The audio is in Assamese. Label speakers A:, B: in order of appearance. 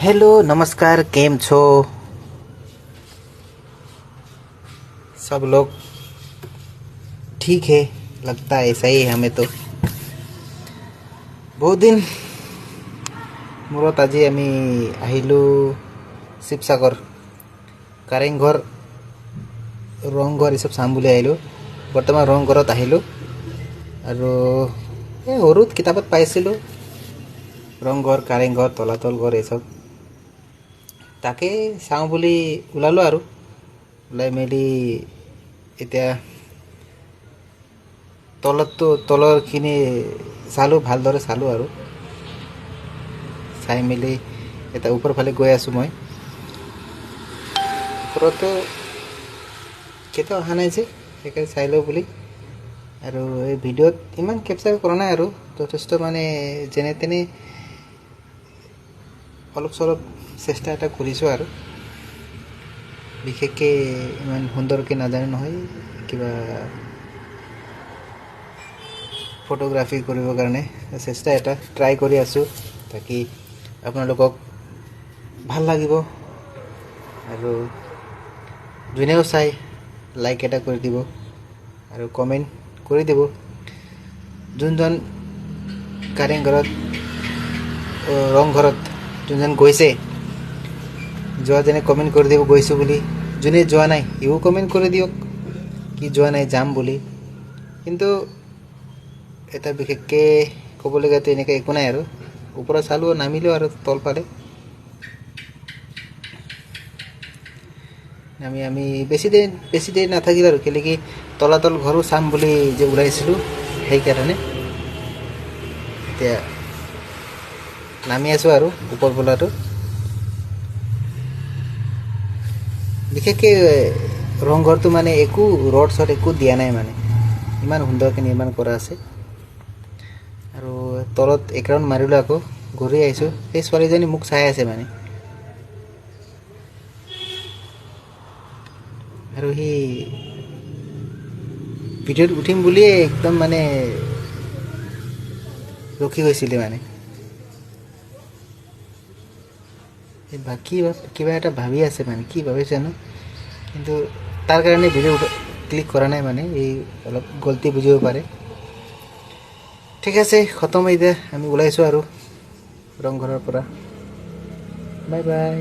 A: हेलो नमस्कार केम छो सब लोग ठीक है लगता है ऐसा ही है हमें तो बहुत दिन মূৰত আজি আমি আহিলোঁ শিৱসাগৰ কাৰেংঘৰ ৰংঘৰ এসব চাম বুলি আহিলোঁ বৰ্তমান ৰংঘৰত আহিলোঁ আৰু এই সৰুত কিতাপত পাইছিলোঁ ৰংঘৰ কাৰেংঘৰ তলাতল ঘৰ এসব তাকে চাওঁ বুলি ওলালোঁ আৰু ওলাই মেলি এতিয়া তলৰখিনি চালোঁ ভালদৰে চালোঁ আৰু চাই মেলি এটা ওপৰ ফালে গৈ আছোঁ মই ওপৰতো কেতিয়াও অহা নাই যে সেইকাৰণে চাই লওঁ বুলি আৰু এই ভিডিঅ'ত ইমান কেপচাৰ কৰা নাই আৰু যথেষ্ট মানে যেনে তেনে অলপ চলপ চেষ্টা এটা কৰিছোঁ আৰু বিশেষকৈ ইমান সুন্দৰকৈ নাজানো নহয় কিবা ফটোগ্ৰাফি কৰিবৰ কাৰণে চেষ্টা এটা ট্ৰাই কৰি আছোঁ তাকি আপোনালোকক ভাল লাগিব আৰু যোনেও চাই লাইক এটা কৰি দিব আৰু কমেণ্ট কৰি দিব যোনজন কাৰেংঘৰত ৰংঘৰত যোনজন গৈছে যোৱাজনে কমেণ্ট কৰি দিব গৈছোঁ বুলি যোনে যোৱা নাই ইও কমেণ্ট কৰি দিয়ক কি যোৱা নাই যাম বুলি কিন্তু এটা বিশেষকৈ ক'বলগীয়াতো এনেকৈ একো নাই আৰু ওপৰত চালোঁ নামিলোঁ আৰু তল পালে আমি বেছি দেৰি নাথাকিলোঁ আৰু কেলৈ কি তলাতল ঘৰো চাম বুলি যে ওলাইছিলোঁ সেইকাৰণে এতিয়া নামি আছোঁ আৰু ওপৰ বোলাটো বিশেষকৈ ৰংঘৰটো মানে একো ৰড চড একো দিয়া নাই মানে ইমান সুন্দৰকৈ নিৰ্মাণ কৰা আছে আৰু তলত এক ৰাউণ্ড মাৰিলোঁ আকৌ ঘূৰি আহিছোঁ সেই ছোৱালীজনী মোক চাই আছে মানে আৰু সি ভিডিঅ'ত উঠিম বুলিয়ে একদম মানে ৰখি গৈছিলে মানে বাকী কিবা এটা ভাবি আছে মানে কি ভাবিছে জানো কিন্তু তাৰ কাৰণে ভিডিঅ' ক্লিক কৰা নাই মানে এই অলপ গলতি বুজিব পাৰে ঠিক আছে খতম এতিয়া আমি ওলাইছোঁ আৰু ৰংঘৰৰ পৰা বাই বাই